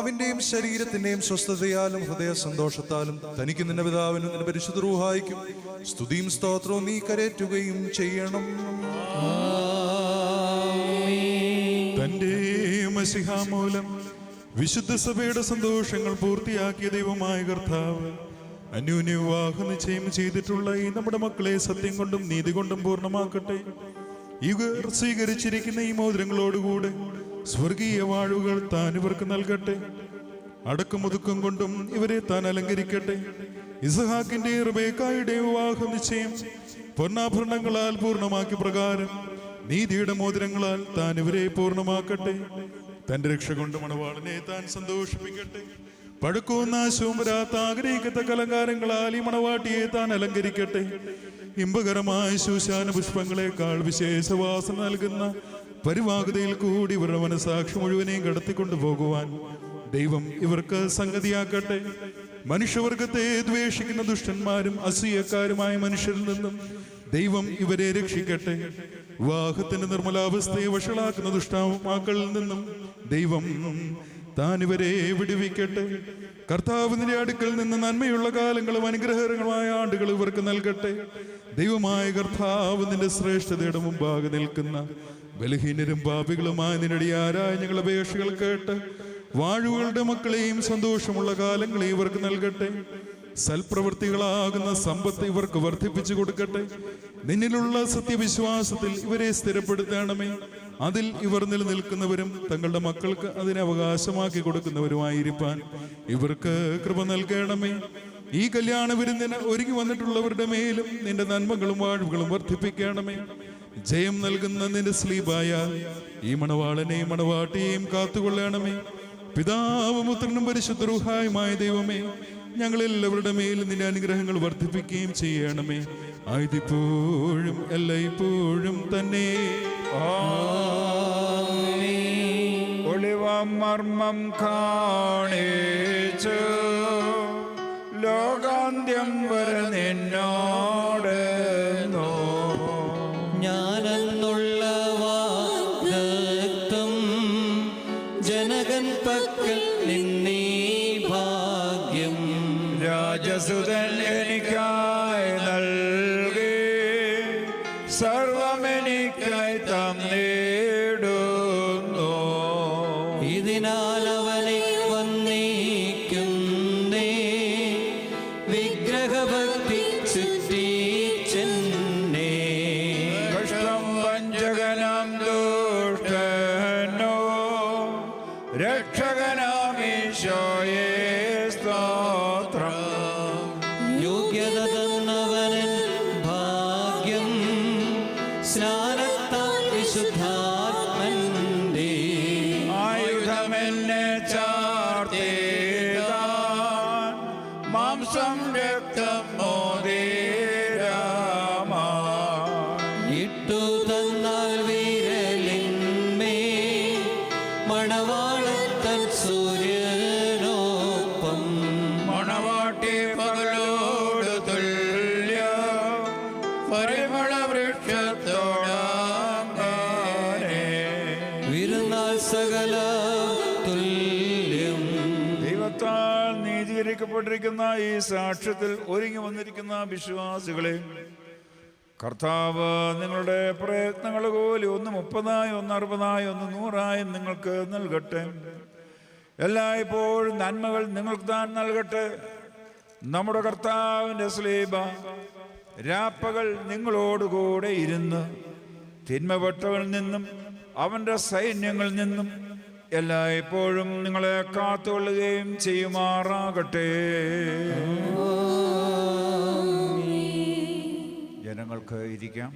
അവന്റെയും ശരീരത്തിന്റെയും സ്വസ്ഥതയാലും ഹൃദയ സന്തോഷത്താലും തനിക്ക് നിന്റെ പിതാവിനും നിന്റെ പരിശുദ്ധ റൂഹായിക്കും സ്തുതിയും സ്തോത്രവും നീ കരേറ്റുകയും ചെയ്യണം. തന്റെ മശിഹാ മൂലം വിശുദ്ധ സഭയുടെ സന്തോഷങ്ങൾ പൂർത്തിയാക്കിയ ദൈവമായ കർത്താവ് അന്യോന്യ വിവാഹ നിശ്ചയം ചെയ്തിട്ടുള്ള ഈ നമ്മുടെ മക്കളെ സത്യം കൊണ്ടും നീതി കൊണ്ടും പൂർണ്ണമാക്കട്ടെ. ഇവർ സ്വീകരിച്ചിരിക്കുന്ന ഈ മോതിരങ്ങളോടുകൂടെ സ്വർഗീയ വാഴുകൾ താൻ ഇവർക്ക് നൽകട്ടെ. അടക്കമുതുക്കം കൊണ്ടും ഇവരെ താൻ അലങ്കരിക്കട്ടെ. ഇസഹാക്കിന്റെ റിബേക്കായുടെ വിവാഹ നിശ്ചയം പൊന്നാഭരണങ്ങളാൽ പൂർണ്ണമാക്കിയ പ്രകാരം നീതിയുടെ മോതിരങ്ങളാൽ താൻ ഇവരെ പൂർണ്ണമാക്കട്ടെ. തന്റെ രക്ഷ കൊണ്ട് മണവാളനെ താൻ സന്തോഷിപ്പിക്കട്ടെ. പഴക്കവും നാശവും വരാത്ത ആഗ്രഹിക്കത്തക്ക അലങ്കാരങ്ങളാൽ ഈ മണവാട്ടിയെ താൻ അലങ്കരിക്കട്ടെ. ഇമ്പകരമായ ശൂശാന പുഷ്പങ്ങളെക്കാൾ വിശേഷവാസന നൽകുന്ന പരിവാഹതയിൽ കൂടി ഇവരുടെ മനസാക്ഷി മുഴുവനെയും കടത്തിക്കൊണ്ടു പോകുവാൻ ദൈവം ഇവർക്ക് സംഗതിയാക്കട്ടെ. മനുഷ്യവർഗത്തെ ദ്വേഷിക്കുന്ന ദുഷ്ടന്മാരും അസൂയക്കാരുമായ മനുഷ്യരിൽ നിന്നും ദൈവം ഇവരെ രക്ഷിക്കട്ടെ. വിവാഹത്തിന്റെ നിർമ്മലാവസ്ഥയെ വഷളാക്കുന്ന ദുഷ്ടാത്മാക്കളിൽ നിന്നും ദൈവം താൻ ഇവരെ വിടുവിക്കട്ടെ. കർത്താവിന്റെ അടുക്കൽ നിന്ന് നന്മയുള്ള കാലങ്ങളും അനുഗ്രഹകരമായ ആണ്ടുകൾ ഇവർക്ക് നൽകട്ടെ. ദൈവമായ കർത്താവ് നിന്റെ ശ്രേഷ്ഠതയുടെ മുമ്പാകെ നിൽക്കുന്ന ബലഹീനരും പാപികളുമായ നിന്നടിയാരായ ഞങ്ങളുടെ അപേക്ഷകൾ കേട്ട് വാഴുകളുടെ മക്കളെയും സന്തോഷമുള്ള കാലങ്ങളെ ഇവർക്ക് നൽകട്ടെ. സൽപ്രവൃത്തികളാകുന്ന സമ്പത്ത് ഇവർക്ക് വർദ്ധിപ്പിച്ചു കൊടുക്കട്ടെ. നിന്നിലുള്ള സത്യവിശ്വാസത്തിൽ ഇവരെ സ്ഥിരപ്പെടുത്തണമേ. അതിൽ ഇവർ നിലനിൽക്കുന്നവരും തങ്ങളുടെ മക്കൾക്ക് അതിനെ അവകാശമാക്കി കൊടുക്കുന്നവരുമായിരിക്കാൻ ഇവർക്ക് കൃപ നൽകണമേ. ഈ കല്യാണ വിരുന്നിന് ഒരുങ്ങി വന്നിട്ടുള്ളവരുടെ മേലും നിന്റെ നന്മകളും വാഴ്വുകളും വർദ്ധിപ്പിക്കണമേ. ജയം നൽകുന്ന നിന്റെ സ്ലീബായ ഈ മണവാളനെയും മണവാട്ടിയെയും കാത്തുകൊള്ളണമേ. പിതാവും പുത്രനും പരിശുദ്ധ റൂഹായുമായ ദൈവമേ, ഞങ്ങളെല്ലാവരുടെ മേലും നിന്റെ അനുഗ്രഹങ്ങൾ വർദ്ധിപ്പിക്കുകയും ചെയ്യണമേ. ആയതിപ്പോഴും എല്ലായ്പ്പോഴും തന്നെ. ഒളിവമർമ്മം കാണിച്ചു ലോകാന്ത്യം വരെ നിന്നോട് ഞാനെന്നുള്ള വാഗ്ദത്തം ജനകൻ പക്കൽ നിന്നീ ഭാഗ്യം രാജസുതൻ എനിക്കായി നൽകി സർവമെനിക്കായി തന്നിടുന്നു. ഇതിനാൽ അവനെ വന്ദിക്കുന്നേ വിഗ്രഹഭക്തി ചുറ്റിച്ചെന്നേ. കഷ്ടം വഞ്ചകനാം ദുഷ്ടനോ രക്ഷകനാമീശോയേ സ്തോത്രം. യോഗ്യത തന്നവനൻ ഭാഗ്യം സ്നാനത്താൽ വിശുദ്ധാത്മന്റെ ആയുധമെന്നെ ചാർത്തിടാൻ മാംസം രക്തം മോതിരമാ ഇട്ടു തന്നാൽ വിരലിന്മേ മണവാളത്തൻ സൂര്യനോപ്പം മണവാട്ടി പകലോട് തുല്യ പരിമള വൃക്ഷത്തോടാങ്ങനെ വിരുന്നാൽ സകല തുല്യം. ദൈവത്താൽ നീതീകരിക്കപ്പെട്ടിരിക്കുന്ന ഈ സാക്ഷ്യത്തിൽ ഒരുങ്ങി വന്നിരിക്കുന്ന വിശ്വാസികളെ കർത്താവ് നിങ്ങളുടെ പ്രയത്നങ്ങൾ പോലെ 1 30 1 60 1 100 നിങ്ങൾക്ക് നൽകട്ടെ. എല്ലായ്പ്പോഴും നന്മകൾ നിങ്ങൾക്ക് താൻ നൽകട്ടെ. നമ്മുടെ കർത്താവിൻ്റെ സ്ലീബ രാപ്പകൽ നിങ്ങളോടുകൂടെ ഇരുന്ന് തിന്മപ്പെട്ടവരിൽ നിന്നും അവൻ്റെ സൈന്യങ്ങളിൽ നിന്നും എല്ലായ്പ്പോഴും നിങ്ങളെ കാത്തുകൊള്ളുകയും ചെയ്യുമാറാകട്ടെ. ജനങ്ങൾക്ക് ഇരിക്കാം.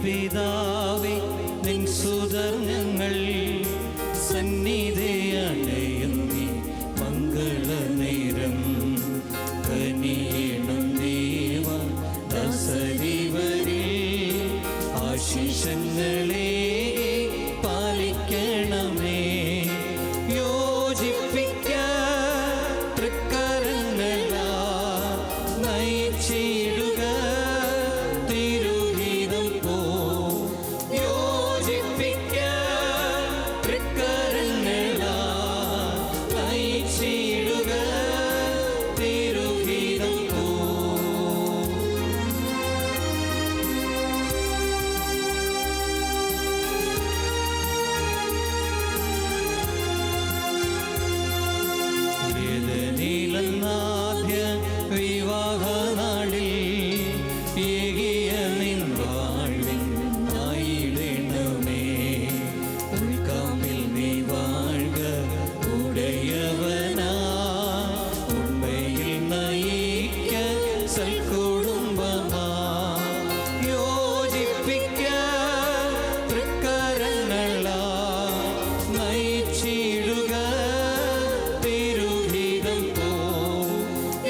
പിതാവേ നിൻ സുതർ ഞങ്ങൾ സന്നിധിയണയുന്നീ മംഗളനേരം കനിയണം ദേവ ദസരിവരിൽ ഉപദേശങ്ങളെ പാലിക്കണമേ. യോജിപ്പിക്ക തൃക്കരങ്ങളാൽ നയിച്ചിടുക തിരുഹിതം പോ. യോജിപ്പിക്ക തൃക്കരങ്ങളാൽ നയിച്ചിടുക തിരുഹിതം പോ. നീലനാദ്യ വിവാഹനാളിൽ ഏകിയ നിൻ വാഴ്വിൻ ആയിടണമേ. ഉൾക്കാമ്പിൽ നീ വാഴ്ക ഉടയവനാ. ഉണ്മയിൽ നയിക്ക സൽക്കുടുംബമാ. യോജിപ്പിക്ക തൃക്കരങ്ങളാൽ നയിച്ചിടുക തിരുഹിതം പോ.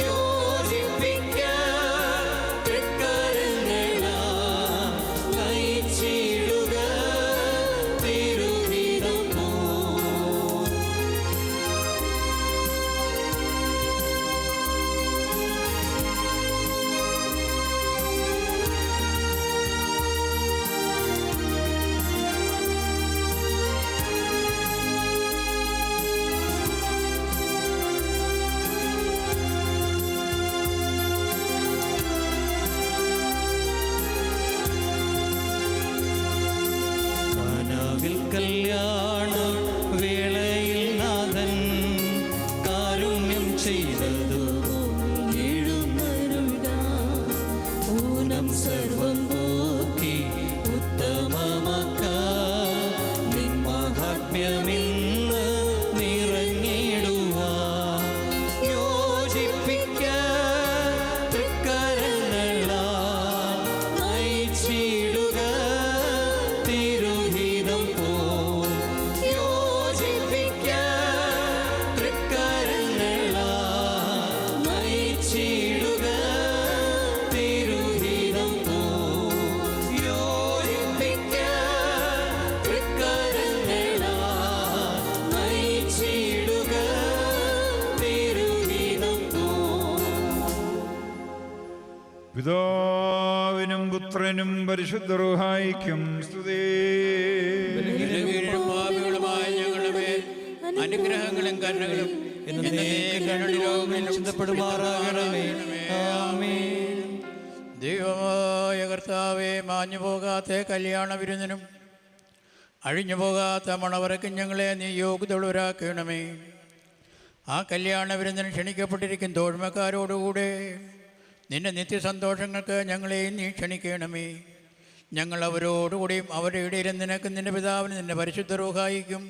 യോജിപ്പിക്ക തൃക്കരങ്ങളാൽ നയിച്ചിടുക തിരുഹിതം പോ. കാനാവിൽ കല്യാണ വേളയിൽ നാഥൻ കാരുണ്യം ചെയ്തതു ഊനം സർവം പോക്കി ഉത്തമമാക്ക. നിൻ മഹാത്മ്യമിന്ന് നിറഞ്ഞിടുവാ. യോജിപ്പിക്ക തൃക്കരങ്ങളാൽ നയിച്ചിടുക തിരുഹിതം പോ. യോജിപ്പിക്ക തൃക്കരങ്ങളാൽ നയിച്ചിടുക തിരുഹിതം പോ. യോജിപ്പിക്ക തൃക്കരങ്ങളാൽ നയിച്ചിടുക തിരുഹിതം പോ. പിതാവിനും പുത്രനും പരിശുദ്ധ റൂഹായിക്കും സ്തുതി. പാപികളുമായ ഞങ്ങളുടെ മേൽ അനുഗ്രഹങ്ങളും കരുണകളും ചിന്തപ്പെടുമാറാകണമേ. ആമേൻ. ദൈവമായ കർത്താവേ, മാഞ്ഞു പോകാത്ത കല്യാണ വിരുന്നിനും അഴിഞ്ഞു പോകാത്ത മണവറയ്ക്കും ഞങ്ങളെ നീ യോഗ്യതയുള്ളവരാക്കണമേ. ആ കല്യാണ വിരുന്നിന് ക്ഷണിക്കപ്പെട്ടിരിക്കും തോഴ്മക്കാരോടുകൂടെ നിന്റെ നിത്യസന്തോഷങ്ങൾക്ക് ഞങ്ങളെയും നീ ക്ഷണിക്കണമേ. ഞങ്ങൾ അവരോടുകൂടിയും അവരുടെ ഇടയിലും നിനക്ക് നിന്റെ പിതാവിന് നിന്റെ പരിശുദ്ധ റൂഹായിക്കും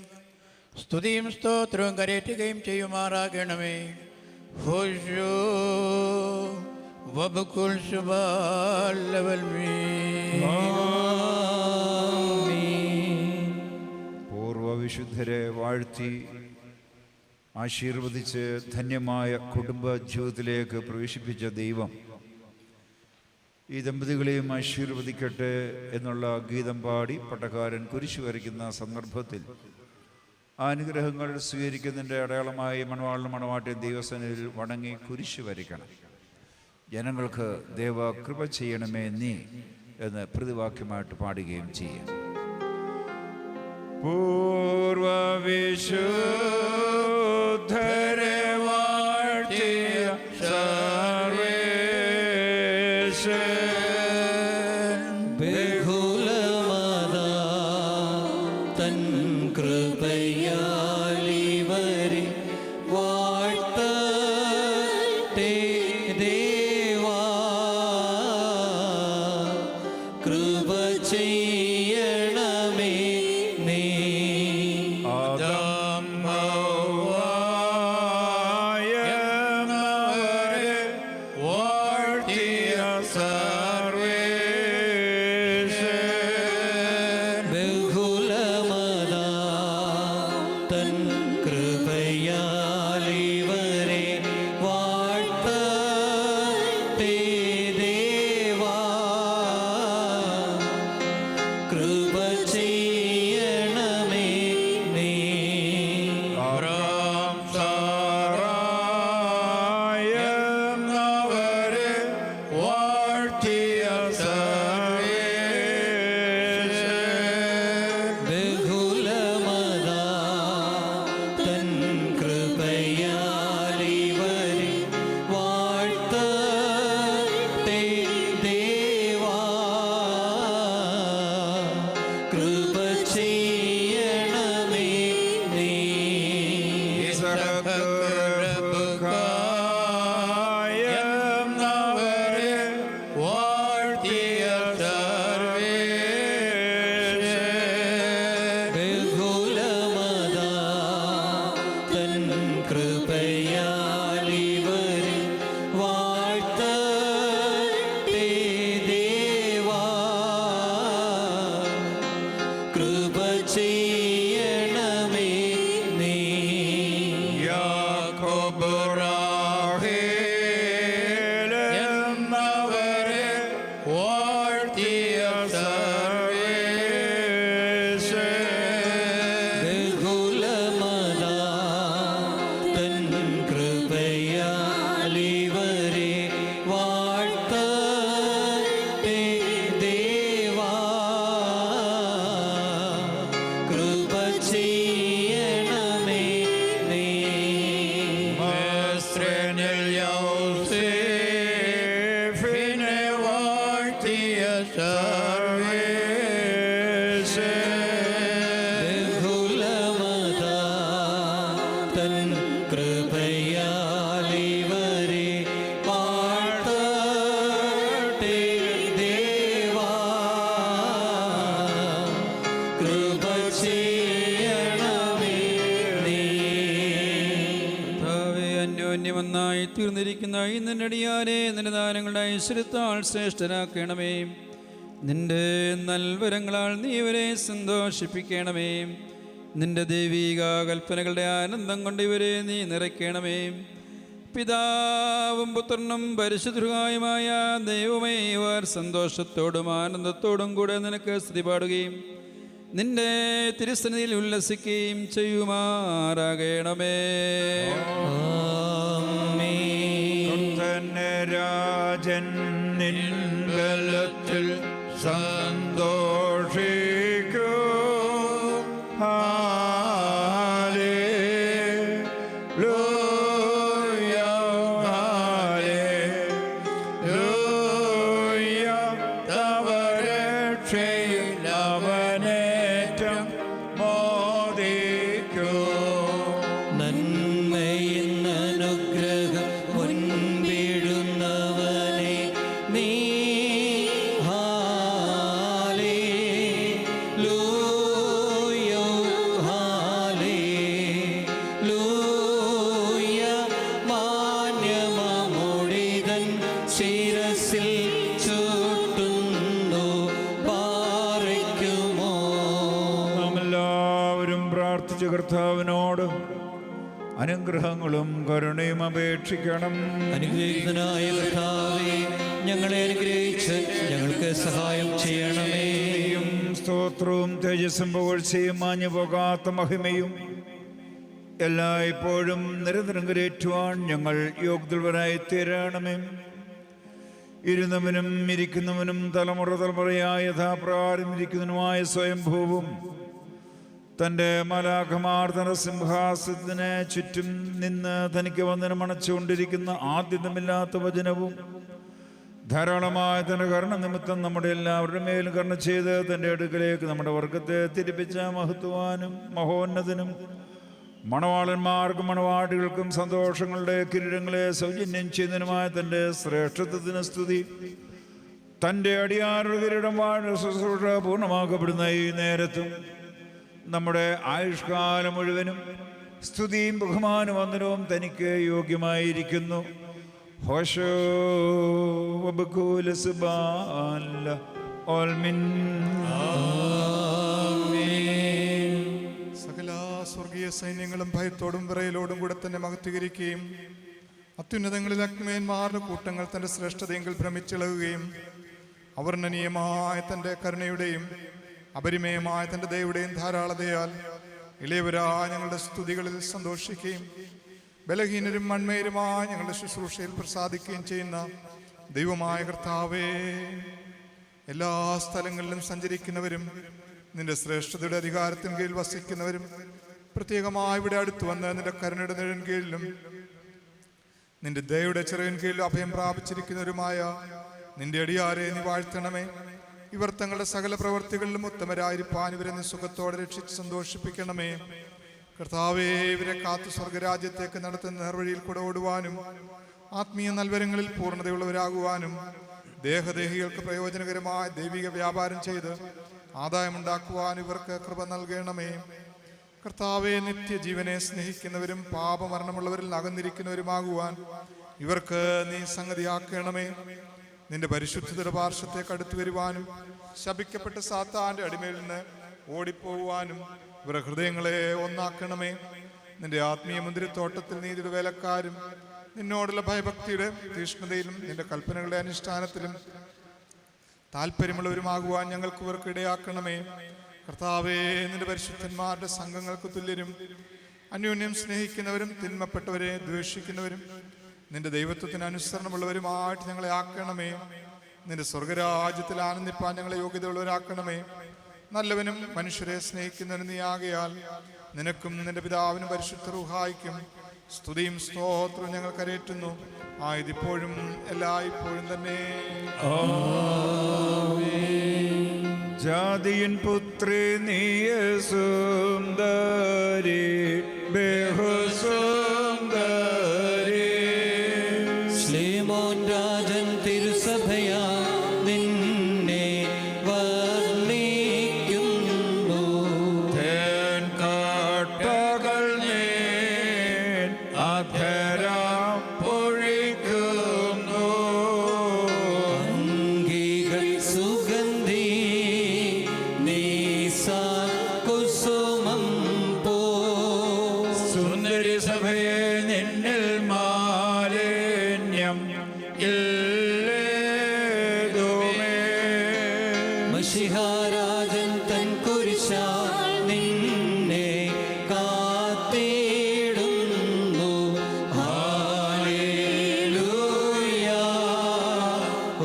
സ്തുതിയും സ്തോത്രവും കരയേറ്റുകയും ചെയ്യുമാറാകണമേ. ഹോശോ വബുക്കുൽ ശുബാലവൽ പൂർവവിശുദ്ധരെ വാഴ്ത്തി ആശീർവദിച്ച് ധന്യമായ കുടുംബ ജീവിതത്തിലേക്ക് പ്രവേശിപ്പിച്ച ദൈവം ഈ ദമ്പതികളെയും ആശീർവദിക്കട്ടെ എന്നുള്ള ഗീതം പാടി പട്ടക്കാരൻ കുരിശു വരയ്ക്കുന്ന സന്ദർഭത്തിൽ അനുഗ്രഹങ്ങൾ സ്വീകരിക്കുന്നതിൻ്റെ അടയാളമായി മണവാളിനും മണവാട്ടിയും ദൈവസേനയിൽ വണങ്ങി കുരിശു വരയ്ക്കണം. ജനങ്ങൾക്ക് ദൈവ കൃപ ചെയ്യണമേ നീ എന്ന് പ്രതിവാക്യമായിട്ട് പാടുകയും ചെയ്യും. പൂർവവിശുദ്ധരെ വാഴ്ത്തിയ സർവേശ്വരൻ ബഹുലമതാ തൻ കൃപയാലിവരെ വാഴ്ത്തട്ടെ ദേവാ. കൃപ ചെയ്യണമേ നീ. ബഹുലമതാ തൻ കൃപയാലിവരെ വാഴ്ത്തട്ടെ ദേവാ. കൃപ ചെയ്യണമേ നീ. അബ്രാം സാറായെന്നവരെ വാഴ്ത്തിയ സർവ്വേശ്വരൻ ബഹുലമതാ തൻ കൃപയാലിവരെ വാഴ്ത്തട്ടെ ദേവാ. കൃപ ചെയ്യണമേ നീ. എന്നവരെ വാഴ്ത്തിയ സർവ്വേശ്വരൻ ബഹുലമതാ തൻ കൃപയാലിവരെ വാഴ്ത്തട്ടെ ദേവാ. കൃപ ചെയ്യണമേ നീ. യാക്കോബ് റാഹേൽ എന്നവരെ വാഴ്ത്തിയ സർവ്വേശ്വരൻ ബഹുലമതാ തൻ കൃപയാലിവരെ വാഴ്ത്തട്ടെ ദേവാ. കൃപ ചെയ്യണമേ നീ. മസ്രനിൽ യൗസേഫിനെ വാഴ്ത്തിയ സർവ്വേശ്വരൻ ബഹുലമതാ തൻ കൃപയാലിവരെ വാഴ്ത്തട്ടെ ദേവാ. കൃപ ചെയ്യണമേ നീ. അന്യോന്യമൊന്നായി തീർന്നിരിക്കുന്ന ഈ നിന്നടിയാരെ നിന്റെ ദാനങ്ങളുടെ ഐശ്വര്യത്താൽ ശ്രേഷ്ഠരാക്കണമേ. നിന്റെ നൽവരങ്ങളാൽ നീ ഇവരെ സന്തോഷിപ്പിക്കണമേ. നിന്റെ ദൈവീക കൽപ്പനകളുടെ ആനന്ദം കൊണ്ട് ഇവരെ നീ നിറയ്ക്കണമേ. പിതാവും പുത്രനും പരിശുദ്ധരുമായ ദൈവമേ, ഇവർ സന്തോഷത്തോടും ആനന്ദത്തോടും കൂടെ നിനക്ക് സ്തുതി പാടുകയും നിന്റെ തിരുസന്നിധിയിൽ ഉല്ലസിക്കുകയും ചെയ്യുമാറാകണമേ. തന്നെ രാജൻ നിൻ ബലത്തിൽ സന്തോഷിക്കൂ. Hallelujah, hallelujah. തവ രക്ഷയിൽ അവനേറ്റം മോദിക്കൂ. നന്മയെന്നനുഗ്രഹം മുൻപിടുന്നവനെ നീ. Hallelujah, hallelujah. മാന്യമമുടിതൻ ശിരസിൽ ചൂട്ടുന്നു പാറയ്ക്കുമോ. നാം എല്ലാവരും പ്രാർത്ഥിച്ച കർത്താവിനോട് അനുഗ്രഹങ്ങളും കരുണയും അപേക്ഷിക്കണം. അനുഗ്രഹീതനായ കർത്താവേ, ഞങ്ങളെ അനുഗ്രഹിച്ച് ഞങ്ങൾക്ക് സഹായം ചെയ്യണമേ. സ്തുതിയും സ്തോത്രവും തേജസ്സും പുകഴ്ചയും മാഞ്ഞു പോകാത്ത മഹിമയും എല്ലായ്പ്പോഴും നിരന്തരം കരേറ്റുവാൻ ഞങ്ങൾ യോഗ്യതരായി തീരണമേ. ഇരുന്നവനും ഇരിക്കുന്നവനും തലമുറ തലമുറയായ യഥാപ്രകാരം ഇരിക്കുന്നവനുമായ സ്വയംഭൂവും തൻ്റെ മാലാഖമാർ തന്റെ സിംഹാസനത്തിന് ചുറ്റും നിന്ന് തനിക്ക് വന്ദനം അണച്ചുകൊണ്ടിരിക്കുന്ന ആദ്യന്തമില്ലാത്ത വചനവും ധാരാളമായ തൻ്റെ കരുണ നിമിത്തം നമ്മുടെ എല്ലാവരുടെ മേലും കരുണ ചെയ്ത് തൻ്റെ അടുക്കലേക്ക് നമ്മുടെ വർഗത്തെ തിരിപ്പിച്ച മഹത്വാനും മഹോന്നതനും മണവാളന്മാർക്കും മണവാട്ടികൾക്കും സന്തോഷങ്ങളുടെ കിരീടങ്ങളെ സൗജന്യം ചെയ്യുന്നതിനുമായ തൻ്റെ ശ്രേഷ്ഠത്വത്തിന് സ്തുതി. തൻ്റെ അടിയാറുടെ കിരീടം വാഴ ശുശ്രൂഷ പൂർണ്ണമാക്കപ്പെടുന്ന ഈ നേരത്തും നമ്മുടെ ആയുഷ്കാലം മുഴുവനും സ്തുതിയും ബഹുമാനും വന്ദനവും തനിക്ക് യോഗ്യമായിരിക്കുന്നു. ഹോശോ വബകൂല സുബാല ഓൽമിൻ. സകല സ്വർഗീയ സൈന്യങ്ങളും ഭയത്തോടും വിറയലോടും കൂടെ തന്നെ മഹത്വീകരിക്കുകയും അത്യുന്നതങ്ങളിൽ അഗ്നിമേന്മാരുടെ കൂട്ടങ്ങൾ തൻ്റെ ശ്രേഷ്ഠതയെങ്കിൽ ഭ്രമിച്ചിളകുകയും അവർണ്ണനീയമായ തൻ്റെ കരുണയുടെയും അപരിമയമായ തൻ്റെ ദയയുടെയും ധാരാളതയാൽ ഇളയവരായ ഞങ്ങളുടെ സ്തുതികളിൽ സന്തോഷിക്കുകയും ബലഹീനരും മൺമേരുമായ ഞങ്ങളുടെ ശുശ്രൂഷയിൽ പ്രസാദിക്കുകയും ചെയ്യുന്ന ദൈവമായ കർത്താവേ, എല്ലാ സ്ഥലങ്ങളിലും സഞ്ചരിക്കുന്നവരും നിന്റെ ശ്രേഷ്ഠതയുടെ അധികാരത്തിന് കീഴിൽ വസിക്കുന്നവരും പ്രത്യേകമായി ഇവിടെ അടുത്തു വന്ന് നിന്റെ കരുണയുടെ നിഴലിൻ കീഴിലും നിന്റെ ദയയുടെ ചെറിയൻ കീഴിൽ അഭയം പ്രാപിച്ചിരിക്കുന്നവരുമായ നിന്റെ അടിയാരെ നീ വാഴ്ത്തണമേ. ഇവർ തങ്ങളുടെ സകല പ്രവർത്തികളിലും ഉത്തമരായിരിക്കാൻ ഇവരെ നീ സുഖത്തോടെ രക്ഷിച്ച് സന്തോഷിപ്പിക്കണമേ. കർത്താവേ, ഇവരെ കാത്തു സ്വർഗരാജ്യത്തേക്ക് നടത്തുന്ന നേർവഴിയിൽ കൂടെ ഓടുവാനും ആത്മീയ നൽവരങ്ങളിൽ പൂർണ്ണതയുള്ളവരാകുവാനും ദേഹദേഹികൾക്ക് പ്രയോജനകരമായ ദൈവിക വ്യാപാരം ചെയ്ത് ആദായമുണ്ടാക്കുവാൻ ഇവർക്ക് കൃപ നൽകണമേ. കർത്താവെ, നിത്യജീവനെ സ്നേഹിക്കുന്നവരും പാപമരണമുള്ളവരിൽ അകന്നിരിക്കുന്നവരുമാകുവാൻ ഇവർക്ക് നീ സംഗതിയാക്കണമേ. നിന്റെ പരിശുദ്ധയുടെ പാർശ്വത്തേക്ക് അടുത്തു വരുവാനും ശപിക്കപ്പെട്ട സാത്താന്റെ അടിമയിൽ നിന്ന് ഓടിപ്പോവാനും ഇവരുടെ ഹൃദയങ്ങളെ ഒന്നാക്കണമേ. നിന്റെ ആത്മീയ മുന്തിരിത്തോട്ടത്തിൽ നീതിയുടെ വേലക്കാരും നിന്നോടുള്ള ഭയഭക്തിയുടെ തീഷ്ണതയിലും നിന്റെ കൽപ്പനകളുടെ അനുഷ്ഠാനത്തിലും താല്പര്യമുള്ളവരുമാകുവാൻ ഞങ്ങൾക്ക് ഇവർക്ക് ഇടയാക്കണമേ. കർത്താവേ, നിന്റെ പരിശുദ്ധന്മാരുടെ സംഘങ്ങൾക്ക് തുല്യരും അന്യോന്യം സ്നേഹിക്കുന്നവരും തിന്മപ്പെട്ടവരെ ദ്വേഷിക്കുന്നവരും നിന്റെ ദൈവത്വത്തിന് അനുസരണമുള്ളവരുമായിട്ട് ഞങ്ങളെ ആക്കണമേ. നിന്റെ സ്വർഗരാജ്യത്തിൽ ആനന്ദിപ്പാൻ ഞങ്ങളെ യോഗ്യതയുള്ളവരാക്കണമേ. നല്ലവനും മനുഷ്യരെ സ്നേഹിക്കുന്നവനും നീ ആകയാൽ നിനക്കും നിന്റെ പിതാവിനും പരിശുദ്ധ റൂഹായിക്കും സ്തുതിയും സ്തോത്രവും ഞങ്ങൾ കരേറ്റുന്നു. ആയതിപ്പോഴും എല്ലായ്പ്പോഴും തന്നെ. ജാതിയൻ പുത്രി നീയ സുന്ദരി ബഹുസുന്ദരി ശ്ലീമോൻ രാജൻ തിരുസഭയാ നിന്നെ വർണ്ണിക്കുന്നു. തേൻ കാട്ടകൾ നീൻ അധരം പൊഴിക്കുന്നു. അംഗികൾ സുഗന്ധി നീസാൻ കുസുമം പോ. സുന്ദരി സഭയെ നിന്നിൽ മാലിന്യം ഇല്ലേതുമേ. മഷിഹാരാജൻ തൻ കുരിശാൽ നിന്നെ കാത്തിടുന്നു. ഹല്ലേലൂയ,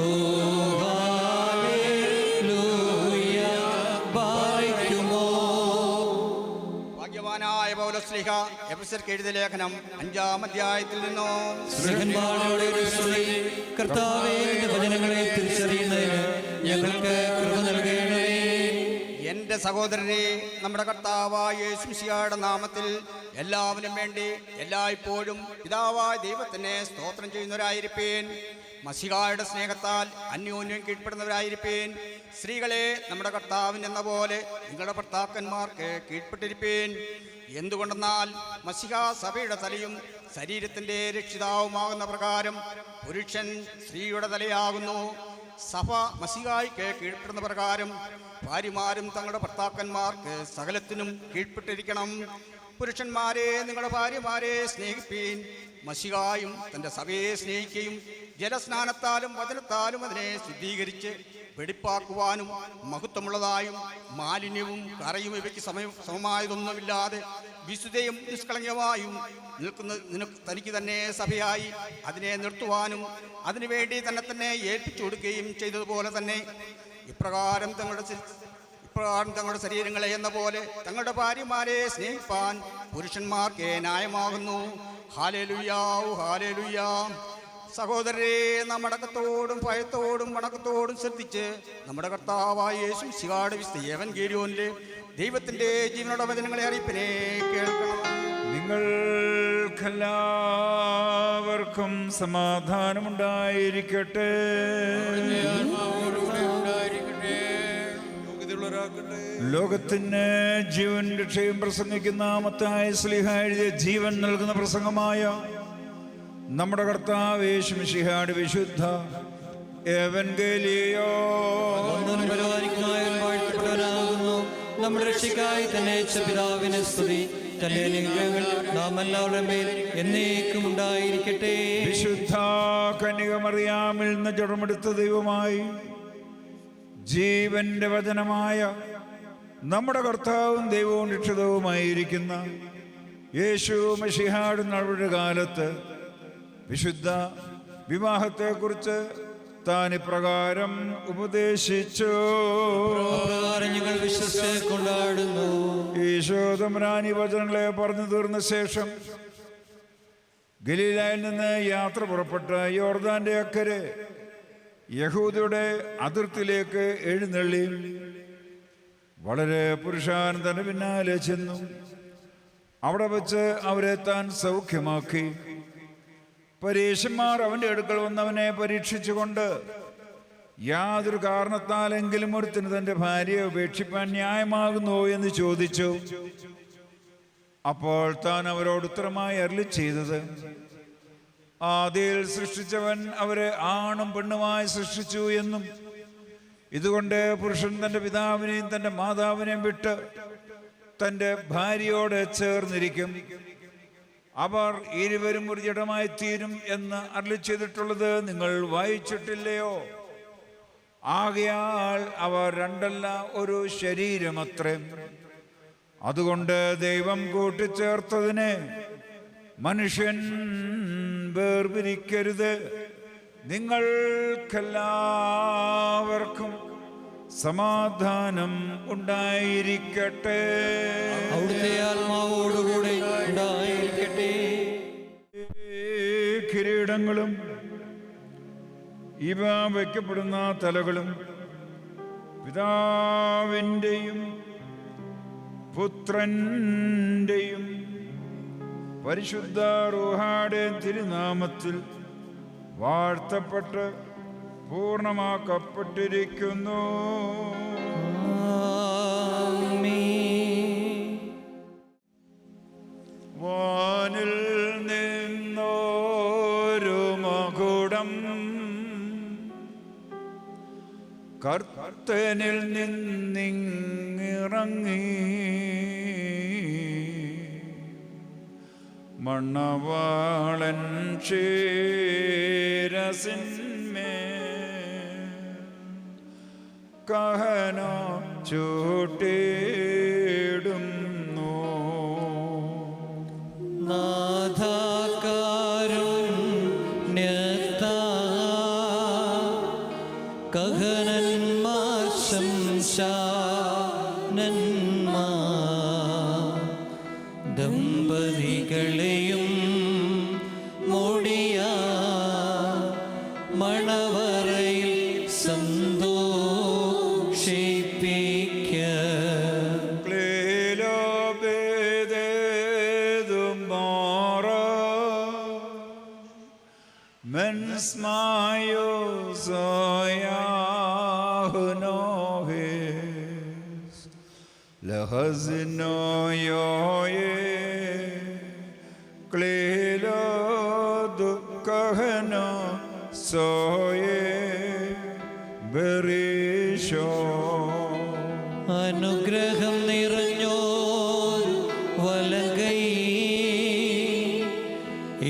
ഓ ഹല്ലേലൂയ, ബാരിക്കുമോ. ഭാഗ്യവാനായ പൗലോസ്ലീഹ എഫെസ്യർക്ക് എഴുതിയ ലേഖനം 5-ാം അധ്യായത്തിൽ നിന്നും സ്നേഹന്മാരുടെ ഒരു സ്തുതി. കർത്താവേ, നിന്റെ വചനങ്ങളെ തിരിച്ചറിയുന്നതിന് ഞങ്ങൾക്ക് കൃപ നൽകണമേ. എൻ്റെ സഹോദരരെ, നമ്മുടെ കർത്താവായ യേശുമിശിഹായുടെ നാമത്തിൽ എല്ലാവരും വേണ്ടി എല്ലായ്പ്പോഴും പിതാവായ ദൈവത്തിനെ സ്തോത്രം ചെയ്യുന്നവരായിരിപ്പേൻ. മസിഹായുടെ സ്നേഹത്താൽ അന്യോന്യം കീഴ്പ്പെടുന്നവരായിരിപ്പേൻ. സ്ത്രീകളെ, നമ്മുടെ കർത്താവിന് എന്ന പോലെ നിങ്ങളുടെ ഭർത്താക്കന്മാർക്ക് കീഴ്പ്പെട്ടിരിപ്പേൻ. എന്തുകൊണ്ടെന്നാൽ മസിഹ സഭയുടെ തലയും ശരീരത്തിൻ്റെ രക്ഷിതാവുമാകുന്ന പ്രകാരം പുരുഷൻ സ്ത്രീയുടെ തലയാകുന്നു. സഭ മസിഹായ്ക്ക് കീഴ്പ്പെടുന്ന പ്രകാരം ഭാര്യമാരും തങ്ങളുടെ ഭർത്താക്കന്മാർക്ക് സകലത്തിനും കീഴ്പ്പെട്ടിരിക്കണം. പുരുഷന്മാരെ, നിങ്ങളുടെ ഭാര്യമാരെ സ്നേഹിപ്പീൻ. മസിഹായും തൻ്റെ സഭയെ സ്നേഹിക്കുകയും ജലസ്നാനത്താലും വചനത്താലും അതിനെ ശുദ്ധീകരിച്ച് വെടിപ്പാക്കുവാനും മഹത്വമുള്ളതായും മാലിന്യവും കറയും ഇവയ്ക്ക് സമമായതൊന്നുമില്ലാതെ വിശുദ്ധയും നിഷ്കളങ്കമായും തനിക്ക് തന്നെ സഭയായി അതിനെ നിർത്തുവാനും അതിനുവേണ്ടി തന്നെ ഏൽപ്പിച്ചു കൊടുക്കുകയും ചെയ്തതുപോലെ തന്നെ ഇപ്രകാരം തങ്ങളുടെ ശരീരങ്ങളെ എന്ന പോലെ തങ്ങളുടെ ഭാര്യമാരെ സ്നേഹിപ്പാൻ പുരുഷന്മാർക്ക് ന്യായമാകുന്നു. ഹല്ലേലൂയാ, ഹല്ലേലൂയാ. സഹോദരരെ, നാം അടക്കത്തോടും ഭയത്തോടും വണക്കത്തോടും ശ്രദ്ധിച്ച് നമ്മുടെ കർത്താവായ യേശുമിശിഹായുടെ വിശുദ്ധ എവൻഗേലിയോനിലെ ദൈവത്തിൻ്റെ ജീവനുള്ള വചനങ്ങളെ അറിയിപ്പിനെ കേൾക്കണം. നിങ്ങൾക്കെല്ലാവർക്കും സമാധാനമുണ്ടായിരിക്കട്ടെ. ലോകത്തിന് ജീവൻ രക്ഷയും പ്രസംഗിക്കുന്ന മത്തായി ശ്ലീഹ എഴുതിയ ജീവൻ നൽകുന്ന പ്രസംഗമായ നമ്മുടെ കർത്താവ് യേശുമിശിഹായുടെ വിശുദ്ധ എവൻഗേലിയോൻ വാഴ്ത്തപ്പെട്ടവനാകുന്നു. നമ്മുടെ രക്ഷയ്ക്കായി തന്നെ പിതാവിനെ സ്തുതി. തന്റെ അനുഗ്രഹങ്ങൾ നാം എല്ലാവരുടെ മേൽ എന്നേക്കും ഉണ്ടായിരിക്കട്ടെ. വിശുദ്ധ കന്യക മറിയാമിൽ നിന്ന് ജഡമെടുത്ത ദൈവമായി ജീവന്റെ വചനമായ നമ്മുടെ കർത്താവും ദൈവവും രക്ഷിതവുമായിരിക്കുന്ന യേശു മശിഹായുടെ നടപടി കാലത്ത് വിശുദ്ധ വിവാഹത്തെക്കുറിച്ച് താൻ ഇപ്രകാരം ഉപദേശിച്ചു. ഞങ്ങൾ വിശ്വസിച്ച് കൊണ്ടാടുന്നു. ഈശോ തമ്പുരാൻ ഈ വചനങ്ങളെ പറഞ്ഞു തീർന്ന ശേഷം ഗലീലായിൽ നിന്ന് യാത്ര പുറപ്പെട്ട് യോർദാന്റെ അക്കരെ യഹൂദയുടെ അതിർത്തിയിലേക്ക് എഴുന്നള്ളി വളരെ പുരുഷാനന്ദന്റെ പിന്നാലെ ചെന്നു. അവിടെ വച്ച് അവരെ താൻ സൗഖ്യമാക്കി. പരീശന്മാർ അവന്റെ അടുക്കൽ വന്നവനെ പരീക്ഷിച്ചുകൊണ്ട് യാതൊരു കാരണത്താലെങ്കിലും ഒരുത്തിന് തന്റെ ഭാര്യയെ ഉപേക്ഷിപ്പാൻ ന്യായമാകുന്നോ എന്ന് ചോദിച്ചു. അപ്പോൾ താൻ അവരോട് ഉത്തരമായി അരുളി ചെയ്തത്, ആദിയിൽ സൃഷ്ടിച്ചവൻ അവരെ ആണും പെണ്ണുമായി സൃഷ്ടിച്ചു എന്നും ഇതുകൊണ്ട് പുരുഷൻ തന്റെ പിതാവിനെയും തന്റെ മാതാവിനെയും വിട്ട് തന്റെ ഭാര്യയോട് ചേർന്നിരിക്കും, അവർ ഇരുവരും ഒരു ജഡമായി തീരും എന്ന് അരുളി ചെയ്തിട്ടുള്ളത് നിങ്ങൾ വായിച്ചിട്ടില്ലയോ? ആകയാൽ അവർ രണ്ടല്ല ഒരു ശരീരമത്രേ. അതുകൊണ്ട് ദൈവം കൂട്ടിച്ചേർത്തതിനെ മനുഷ്യൻ വേർപിരിക്കരുത്. നിങ്ങൾക്കെല്ലാവർക്കും സമാധാനം ഉണ്ടായിരിക്കട്ടെ. അവിടുത്തെ ആത്മാവോടുകൂടെ ഉണ്ടായിരിക്കട്ടെ. കിരീടങ്ങളും ഇവ വയ്ക്കപ്പെടുന്ന തലകളും പിതാവിൻ്റെയും പുത്രൻ്റെയും പരിശുദ്ധ റൂഹാടെ തിരുനാമത്തിൽ വാഴ്ത്തപ്പെട്ട് പൂർണ്ണമാക്കപ്പെട്ടിരിക്കുന്നു. വാനിൽ നിന്നൊരു മകുടം കർത്തനിൽ നിന്നിറങ്ങി മണവാളൻ ശിരസിന്മേൽ കഹന ചൂട്ടിടുന്നു. നാഥാകാരുണ്യത്താ കഹനന്മാർ ശംശാനന്മാർ ദമ്പതികളെയും മോടിയ മണവറയിൽ സന്തോഷിപ്പിക്ക. Mensmayo Zoyahunohes Lahazino Yoye Klilo Dukkahano Soye Berisho. അനുഗ്രഹം നിറഞ്ഞോർ വലങ്കൈ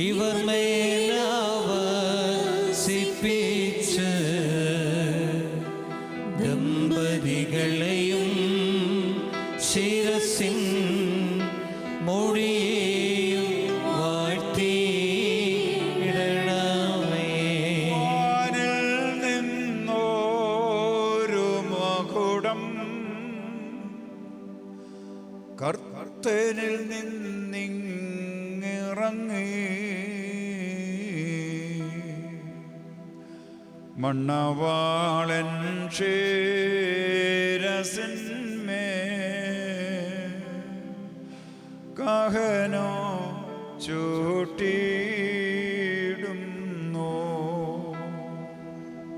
ഇവർ മേലാവസിപ്പിച്ച് ദമ്പതികളെയും ശിരസിൻ മുടിയേയും വാഴ്ത്തിയിടണമേ. വാനിൽ നിന്നൊരു മകുടം കർത്തനിൽ നിന്നിറങ്ങി മണവാളൻ ശിരസിന്മേൽ കഹനോ ചൂട്ടിടുന്നു.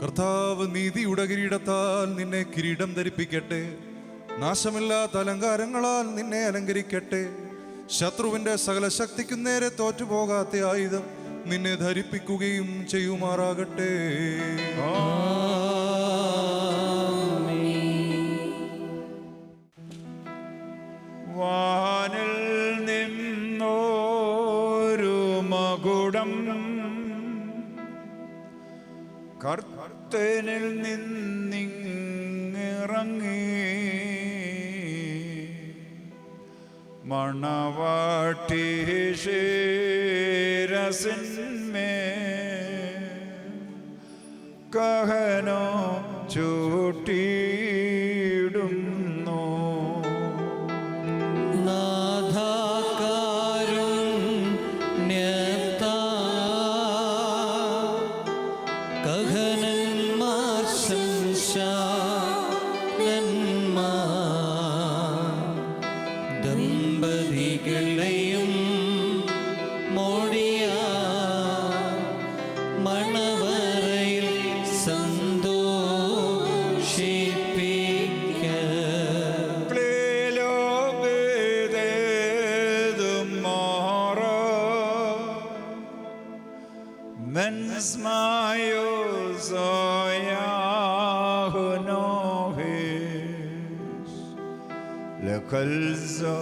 കർത്താവ് നീതിയുടെ കിരീടത്താൽ നിന്നെ കിരീടം ധരിപ്പിക്കട്ടെ. നാശമില്ലാത്ത അലങ്കാരങ്ങളാൽ നിന്നെ അലങ്കരിക്കട്ടെ. ശത്രുവിന്റെ സകല ശക്തിക്കും നേരെ തോറ്റുപോകാത്ത ആയുധം നിന്നെ ധരിപ്പിക്കുകയും ചെയ്യുമാറാകട്ടെ. വാനിൽ നിന്നൊരു മകുടം കർത്തനിൽ നിന്നിറങ്ങി മണവാട്ടി ശിരസിന്മേ കഹനോ ചൂട്ടിയിടുന്നു. ദമ്പതികളെയും മോടിയ മണവറയിൽ സന്തോഷിപ്പിക്ക. Kalzo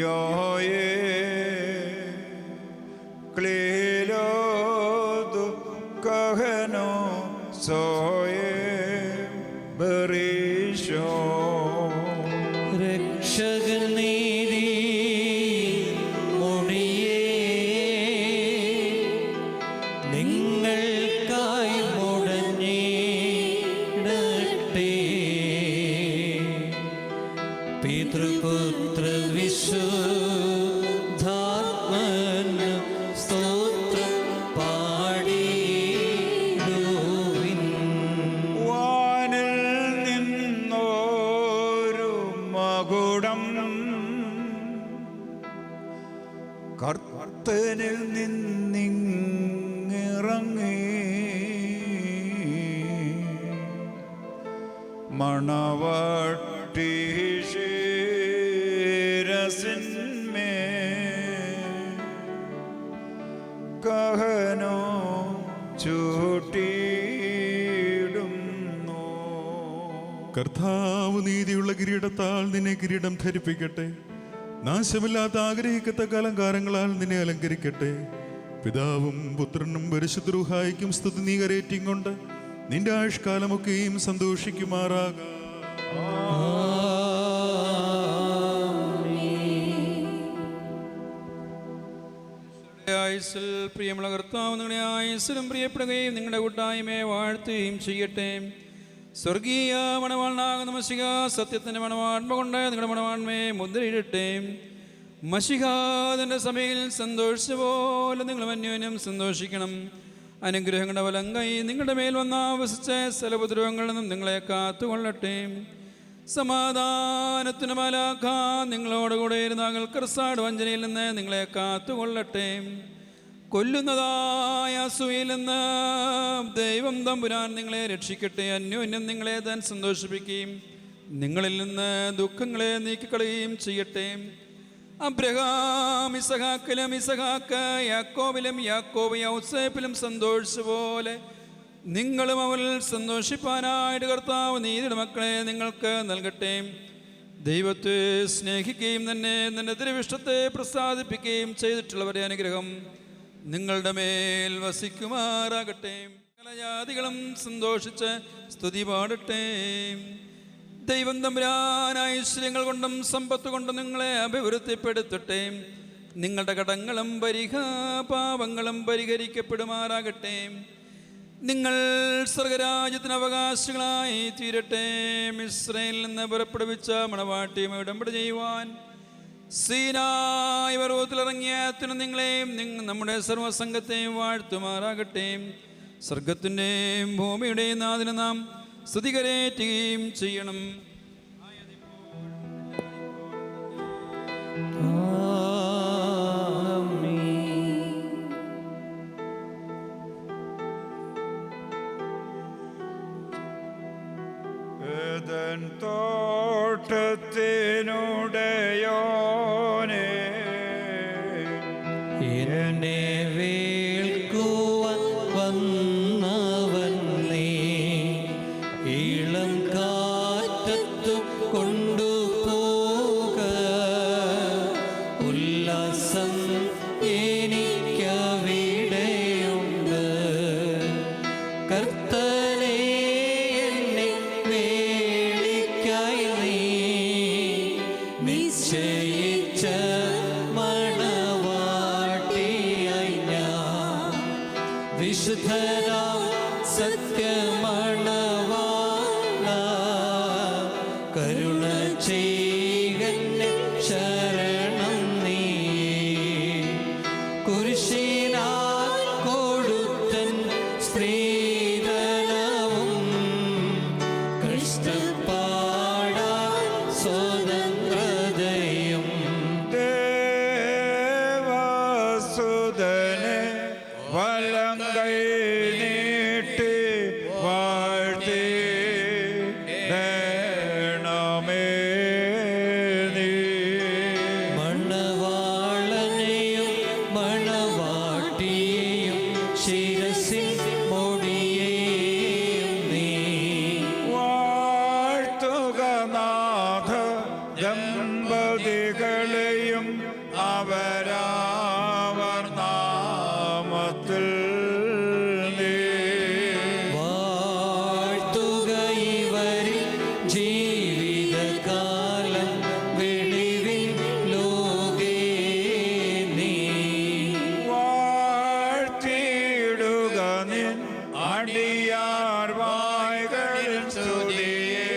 yoye klelo du kahno soye berisho. രക്ഷകൻ നീതി മൊഴിയേ നിങ്ങൾക്കായി മുടങ്ങിടട്ടെ. പിതൃപുത്ര വിശുദ്ധാത്മന് സ്തോത്രം പാടിടുവിൻ. വാനിൽ നിന്നോരു മകുടം കർത്തനിൽ നിന്നിറങ്ങി മണവാട്ടി ശിരസിന്മേ കഹനോ ചൂട്ടിയിടുന്നു. കർത്താവ് നീതിയുള്ള കിരീടത്താൽ നിന്നെ കിരീടം ധരിപ്പിക്കട്ടെ. നാശമില്ലാത്ത ആഗ്രഹിക്കത്തക്ക അലങ്കാരങ്ങളാൽ നിന്നെ അലങ്കരിക്കട്ടെ. പിതാവും പുത്രനും പരിശുദ്ധ റൂഹായിക്കും സ്തുതി നീ കരേറ്റിയും കൊണ്ട് നിന്റെ ആയുഷ്കാലമൊക്കെയും സന്തോഷിക്കുമാറാകാം. ആയുസ്സിൽ പ്രിയമുള്ള കർത്താവ് നിങ്ങളുടെ ആയുസ്സിലും പ്രിയപ്പെടുകയും നിങ്ങളുടെ കൂട്ടായ്മയെ വാഴ്ത്തുകയും ചെയ്യട്ടെ. സ്വർഗീയ മണവാളനാകുന്ന മശിഹ സത്യത്തിൻ്റെ മണവാൺമ കൊണ്ട് നിങ്ങളുടെ മണവാൺമയെ മുദ്രയിടട്ടെ. മശിഹ തൻ്റെ സഭയിൽ സന്തോഷിച്ച പോലെ നിങ്ങളും അന്യോന്യം സന്തോഷിക്കണം. അനുഗ്രഹങ്ങളുടെ വലം കൈ നിങ്ങളുടെ മേൽ വന്നാവസിച്ച സ്ഥലപുദ്രവങ്ങളിൽ നിന്നും നിങ്ങളെ കാത്തുകൊള്ളട്ടെ. സമാധാനത്തിന് മലാഖ നിങ്ങളോടുകൂടെ ഇരുന്നാകൾ കർസാട് വഞ്ചനയിൽ നിന്ന് നിങ്ങളെ കാത്തുകൊള്ളട്ടെ. കൊല്ലുന്നതായ അസൂയയിൽ നിന്ന് ദൈവം തമ്പുരാൻ നിങ്ങളെ രക്ഷിക്കട്ടെ. അന്യോന്യം നിങ്ങളെ താൻ സന്തോഷിപ്പിക്കുകയും നിങ്ങളിൽ നിന്ന് ദുഃഖങ്ങളെ നീക്കിക്കളയുകയും ചെയ്യട്ടെ. അബ്രഹാം ഇസഹാക്കിലും ഇസഹാക്ക് യാക്കോബിലും യാക്കോബ് യൗസേപ്പിലും സന്തോഷിച്ച പോലെ നിങ്ങളും അവരിൽ സന്തോഷിപ്പാനായിട്ട് കർത്താവ് നീതിയുടെ മക്കളെ നിങ്ങൾക്ക് നൽകട്ടെ. ദൈവത്തെ സ്നേഹിക്കുകയും തന്നെ നിന്റെ തിരുവിഷ്ടത്തെ പ്രസാദിപ്പിക്കുകയും ചെയ്തിട്ടുള്ളവരുടെ അനുഗ്രഹം നിങ്ങളുടെ മേൽ വസിക്കുമാറാകട്ടെ. സകല ജാതികളും സന്തോഷിച്ച് സ്തുതി പാടട്ടെ. ദൈവം തമ്പുരാൻ ഐശ്വര്യങ്ങൾ കൊണ്ടും സമ്പത്ത് കൊണ്ടും നിങ്ങളെ അഭിവൃദ്ധിപ്പെടുത്തട്ടെ. നിങ്ങളുടെ കടങ്ങളും പാപങ്ങളും പരിഹരിക്കപ്പെടുമാറാകട്ടെ. നിങ്ങൾ സ്വർഗരാജ്യത്തിന് അവകാശികളായി തീരട്ടെ. മിസ്രയിൽ നിന്ന് പുറപ്പെടുവിച്ച മണവാട്ടിയും ഉടമ്പടി ചെയ്യുവാൻ സീനായി പർവ്വതത്തിലിറങ്ങിയ നിങ്ങളെയും നമ്മുടെ സർവ്വസംഘത്തെയും വാഴ്ത്തുമാറാകട്ടെ. സ്വർഗത്തിൻ്റെയും ഭൂമിയുടെയും നാഥന് നാം സ്തുതി കരേറ്റുകയും ചെയ്യണം. തോട്ടത്തിനുടയോനെ എന്നെ വേൾക്കുവാൻ വന്നവൻ നീ, ഇളം കാറ്റത്തു കൊണ്ടുപോക. ഉല്ലാസം എനിക്കവിടെയുണ്ട്. കർത്തനെ എന്നെ വേളിക്കായി നീ നിശ്ചയിച്ച വിശുദ്ധരാം സത്യമണവാള കരുണ ചെയ്യന്നെ ശരണം നീ കുരിശിനാൽ കൊടുത്തൻ സ്ത്രീധനവും കഷ്ടപ്പാടാ സ്വതന്ത്രതയും ദേവസുതനെ വലം കൈ നീട്ടി വാഴ്ത്തി ണമേ നീ മണവാളനെയും മണവാട്ടിയെയും ശിരസിൽ മുടിയേയും നീ വാഴ്ത്തുക നാഥ ദമ്പതികളെയും അവരാവർ നാമത്തിൽ നീ വാഴ്ത്തുക ഇവരിൽ ജീവിതകാലം വെളിവിൽ ലോകേ നീ വാഴ്ത്തിയിടുക നിൻ അടിയാർ വായ്കളിൽ സ്തുതിയെ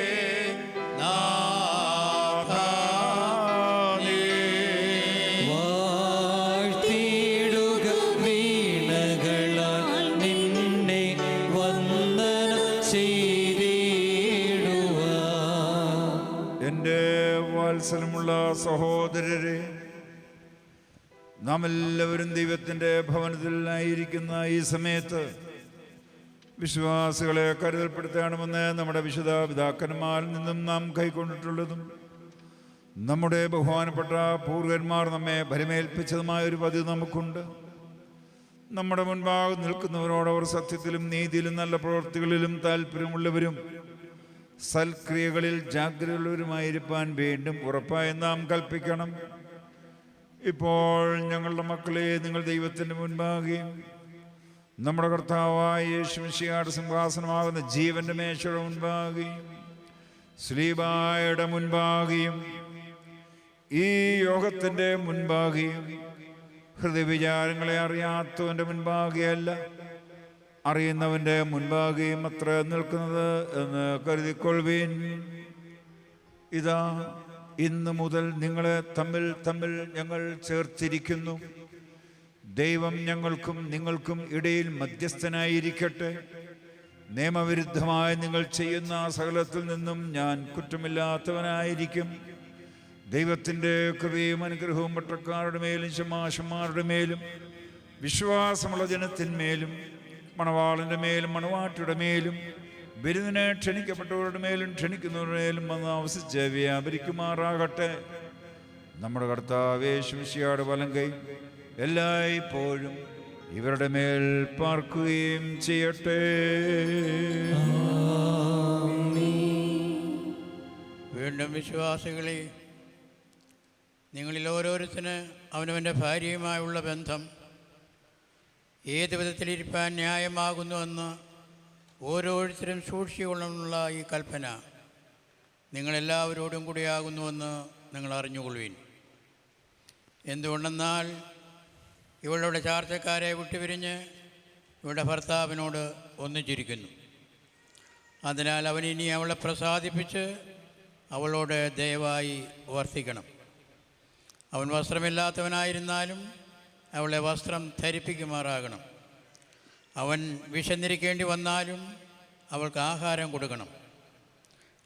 നാഥാ നീ. വാഴ്ത്തിയിടുക വീണകളാൽ നിന്നെ വന്ദനം ചെയ്തിടുവാൻ എൻ്റെ വാത്സല്യമുള്ള സഹോദരരെ, നാം എല്ലാവരും ദൈവത്തിൻ്റെ ഭവനത്തിലായിരിക്കുന്ന ഈ സമയത്ത് വിശ്വാസികളെ കരുതൽപ്പെടുത്തണമെന്ന് നമ്മുടെ വിശുദ്ധ പിതാക്കന്മാരിൽ നിന്നും നാം കൈക്കൊണ്ടിട്ടുള്ളതും നമ്മുടെ ബഹുമാനപ്പെട്ട പൂർവന്മാർ നമ്മെ ഭരമേൽപ്പിച്ചതുമായ ഒരു പതിവ് നമുക്കുണ്ട്. നമ്മുടെ മുൻപാകെ നിൽക്കുന്നവരോട് അവർ സത്യത്തിലും നീതിയിലും നല്ല പ്രവൃത്തികളിലും താല്പര്യമുള്ളവരും സൽക്രിയകളിൽ ജാഗ്രതയുള്ളവരുമായിരിക്കാൻ വീണ്ടും ഉറപ്പായി നാം കൽപ്പിക്കണം. ഇപ്പോൾ ഞങ്ങളുടെ മക്കളെ നിങ്ങൾ ദൈവത്തിൻ്റെ മുൻപാകെയും നമ്മുടെ കർത്താവായ യേശുമിശിഹായുടെ സിംഹാസനമാകുന്ന ജീവന്റെ മേശയുടെ മുൻപാകെയും ശ്ലീബായുടെ മുൻപാകെയും ഈ യോഗത്തിൻ്റെ മുൻപാകെയും ഹൃദയവിചാരങ്ങളെ അറിയാത്തവൻ്റെ മുൻപാകെയല്ല അറിയുന്നവൻ്റെ മുൻപാകെയും അത്ര നിൽക്കുന്നത് എന്ന് കരുതിക്കൊള്ളുവീൻ. ഇതാ ഇന്ന് മുതൽ നിങ്ങളെ തമ്മിൽ ഞങ്ങൾ ചേർത്തിരിക്കുന്നു. ദൈവം ഞങ്ങൾക്കും നിങ്ങൾക്കും ഇടയിൽ മധ്യസ്ഥനായിരിക്കട്ടെ. നിയമവിരുദ്ധമായി നിങ്ങൾ ചെയ്യുന്ന സകലത്തിൽ നിന്നും ഞാൻ കുറ്റമില്ലാത്തവനായിരിക്കും. ദൈവത്തിൻ്റെ കൃപയും അനുഗ്രഹവും പട്ടക്കാരുടെ മേലും ശമാശന്മാരുടെ മേലും വിശ്വാസമുള്ള ജനത്തിന്മേലും മണവാളൻ്റെ മേലും മണവാട്ടിയുടെ മേലും ബിരുദിനെ ക്ഷണിക്കപ്പെട്ടവരുടെ മേലും ക്ഷണിക്കുന്നവരുടെ മേലും വന്ന് ആവസിച്ച് വ്യാപരിക്കുമാറാകട്ടെ. നമ്മുടെ കർത്താവ് യേശുമിശിഹായുടെ വലം കൈ എല്ലായ്പ്പോഴും ഇവരുടെ മേൽ പാർക്കുകയും ചെയ്യട്ടെ. വീണ്ടും വിശ്വാസികളെ, നിങ്ങളിൽ ഓരോരുത്തന് അവനവൻ്റെ ഭാര്യയുമായുള്ള ബന്ധം ഏത് വിധത്തിലിരിപ്പാൻ ന്യായമാകുന്നുവെന്ന് ഓരോരുത്തരും സൂക്ഷിച്ചുകൊള്ളണമെന്നുള്ള ഈ കൽപ്പന നിങ്ങളെല്ലാവരോടും കൂടിയാകുന്നുവെന്ന് നിങ്ങൾ അറിഞ്ഞുകൊള്ളുവിൻ. എന്തുകൊണ്ടെന്നാൽ ഇവളുടെ ചാർച്ചക്കാരെ വിട്ടുപിരിഞ്ഞ് ഇവളുടെ ഭർത്താവിനോട് ഒന്നിച്ചിരിക്കുന്നു. അതിനാൽ അവൻ ഇനി അവളെ പ്രസാദിപ്പിച്ച് അവളോട് ദയവായി വർത്തിക്കണം. അവൻ വസ്ത്രമില്ലാത്തവനായിരുന്നാലും അവളെ വസ്ത്രം ധരിപ്പിക്കുമാറാകണം. അവൻ വിശന്നിരിക്കേണ്ടി വന്നാലും അവൾക്ക് ആഹാരം കൊടുക്കണം.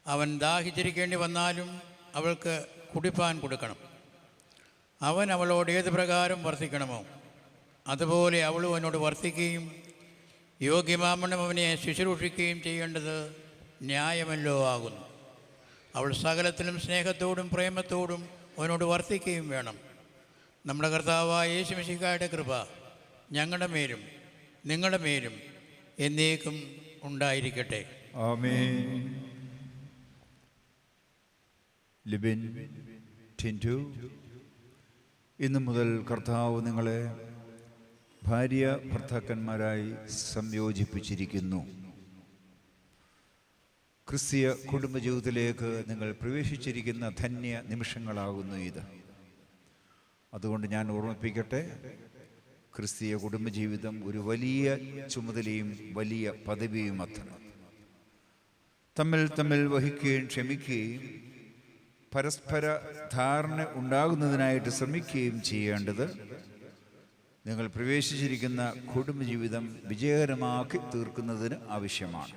അവൻ ദാഹിച്ചിരിക്കേണ്ടി വന്നാലും അവൾക്ക് കുടിപ്പാൻ കൊടുക്കണം. അവൻ അവളോട് ഏത് പ്രകാരം വർത്തിക്കണമോ അതുപോലെ അവളും അവനോട് വർത്തിക്കുകയും യോഗ്യമാമണ്ണം അവനെ ശുശ്രൂഷിക്കുകയും ചെയ്യേണ്ടത് ന്യായമല്ലോ ആകുന്നു. അവൾ സകലത്തിലും സ്നേഹത്തോടും പ്രേമത്തോടും അവനോട് വർത്തിക്കുകയും വേണം. നമ്മുടെ കർത്താവായ യേശുമിശിഹായുടെ കൃപ ഞങ്ങളുടെ മേലും നിങ്ങളുടെ മേലും എന്നേക്കും ഉണ്ടായിരിക്കട്ടെ. ആമേൻ. ലിബിൻ, ടിൻറ്റു, ഇന്നു മുതൽ കർത്താവ് നിങ്ങളെ ഭാര്യ ഭർത്താക്കന്മാരായി സംയോജിപ്പിച്ചിരിക്കുന്നു. ക്രിസ്തീയ കുടുംബജീവിതത്തിലേക്ക് നിങ്ങൾ പ്രവേശിച്ചിരിക്കുന്ന ധന്യ നിമിഷങ്ങളാകുന്നു ഇത്. അതുകൊണ്ട് ഞാൻ ഓർമ്മിപ്പിക്കട്ടെ, ക്രിസ്തീയ കുടുംബജീവിതം ഒരു വലിയ ചുമതലയും വലിയ പദവിയും അത്ര. തമ്മിൽ വഹിക്കുകയും ക്ഷമിക്കുകയും പരസ്പര ധാരണ ഉണ്ടാകുന്നതിനായിട്ട് ശ്രമിക്കുകയും ചെയ്യേണ്ടത് നിങ്ങൾ പ്രവേശിച്ചിരിക്കുന്ന കുടുംബജീവിതം വിജയകരമാക്കി തീർക്കുന്നതിന് ആവശ്യമാണ്.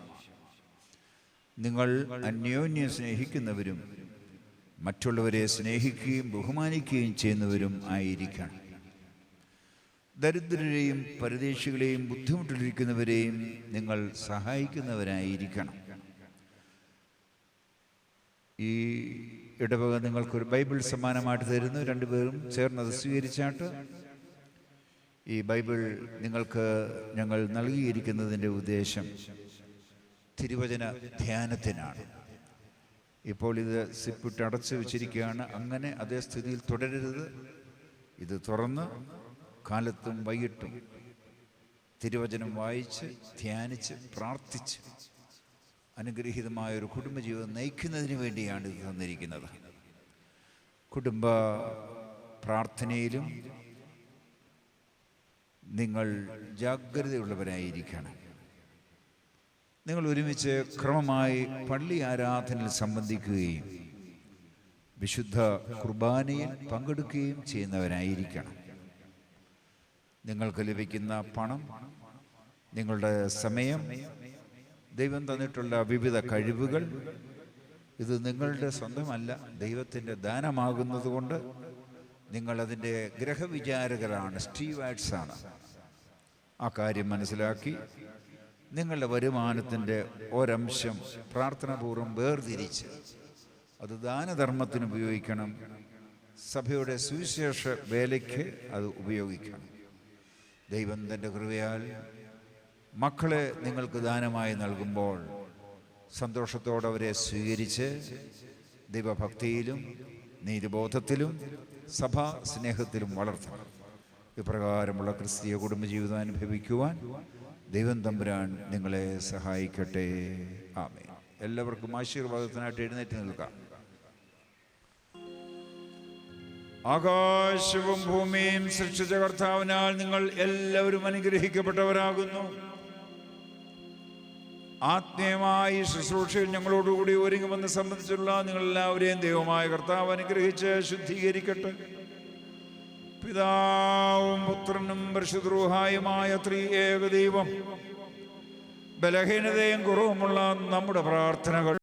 നിങ്ങൾ അന്യോന്യം സ്നേഹിക്കുന്നവരും മറ്റുള്ളവരെ സ്നേഹിക്കുകയും ബഹുമാനിക്കുകയും ചെയ്യുന്നവരും ആയിരിക്കണം. ദരിദ്രരെയും പരദേശികളെയും ബുദ്ധിമുട്ടിലിരിക്കുന്നവരെയും നിങ്ങൾ സഹായിക്കുന്നവരായിരിക്കണം. ഈ ഇടവക നിങ്ങൾക്കൊരു ബൈബിൾ സമ്മാനമായിട്ട് തരുന്നു. രണ്ടുപേരും ചേർന്നത് സ്വീകരിച്ചാട്ട് ഈ ബൈബിൾ നിങ്ങൾക്ക് ഞങ്ങൾ നൽകിയിരിക്കുന്നതിൻ്റെ ഉദ്ദേശം തിരുവചന ധ്യാനത്തിനാണ്. ഇപ്പോൾ ഇത് സിപ്പിട്ട് അടച്ചു വെച്ചിരിക്കുകയാണ്. അങ്ങനെ അതേ സ്ഥിതിയിൽ തുടരരുത്. ഇത് തുറന്ന് കാലത്തും വൈകിട്ടും തിരുവചനം വായിച്ച് ധ്യാനിച്ച് പ്രാർത്ഥിച്ച് അനുഗ്രഹീതമായൊരു കുടുംബജീവിതം നയിക്കുന്നതിന് വേണ്ടിയാണ് ഇത് തന്നിരിക്കുന്നത്. കുടുംബ പ്രാർത്ഥനയിലും നിങ്ങൾ ജാഗ്രതയുള്ളവരായിരിക്കണം. നിങ്ങൾ ഒരുമിച്ച് ക്രമമായി പള്ളി ആരാധനയിൽ സംബന്ധിക്കുകയും വിശുദ്ധ കുർബാനയിൽ പങ്കെടുക്കുകയും ചെയ്യുന്നവരായിരിക്കണം. നിങ്ങൾക്ക് ലഭിക്കുന്ന പണം, നിങ്ങളുടെ സമയം, ദൈവം തന്നിട്ടുള്ള വിവിധ കഴിവുകൾ, ഇത് നിങ്ങളുടെ സ്വന്തമല്ല, ദൈവത്തിൻ്റെ ദാനമാകുന്നത് കൊണ്ട് നിങ്ങളതിൻ്റെ ഗ്രഹവിചാരകരാണ്, സ്റ്റീവാർഡ്സാണ്. ആ കാര്യം മനസ്സിലാക്കി നിങ്ങളുടെ വരുമാനത്തിൻ്റെ ഒരംശം പ്രാർത്ഥനാപൂർവ്വം വേർതിരിച്ച് അത് ദാനധർമ്മത്തിന് ഉപയോഗിക്കണം. സഭയുടെ സുവിശേഷ വേലയ്ക്ക് അത് ഉപയോഗിക്കണം. ദൈവം തൻ്റെ കൃപയാൽ മക്കളെ നിങ്ങൾക്ക് ദാനമായി നൽകുമ്പോൾ സന്തോഷത്തോടെ അവരെ സ്വീകരിച്ച് ദൈവഭക്തിയിലും നീതിബോധത്തിലും സഭാ സ്നേഹത്തിലും വളർത്തണം. ഇപ്രകാരമുള്ള ക്രിസ്തീയ കുടുംബജീവിതം അനുഭവിക്കുവാൻ ദൈവം തമ്പുരാൻ നിങ്ങളെ സഹായിക്കട്ടെ. ആമേൻ. എല്ലാവർക്കും ആശീർവാദത്തിനായിട്ട് എഴുന്നേറ്റ് നിൽക്കാം. ആകാശവും ഭൂമിയും സൃഷ്ടിച്ച കർത്താവിനാൽ നിങ്ങൾ എല്ലാവരും അനുഗ്രഹിക്കപ്പെട്ടവരാകുന്നു. ആത്മീയമായി ശുശ്രൂഷയിൽ ഞങ്ങളോടുകൂടി ഒരുങ്ങുമെന്ന് സംബന്ധിച്ചുള്ള നിങ്ങളെല്ലാവരെയും ദൈവമായ കർത്താവ് അനുഗ്രഹിച്ച് ശുദ്ധീകരിക്കട്ടെ. പിതാവും പുത്രനും പരിശുദ്ധ ത്രിയേക ദൈവം ബലഹീനതയും കുറവുമുള്ള നമ്മുടെ പ്രാർത്ഥനകൾ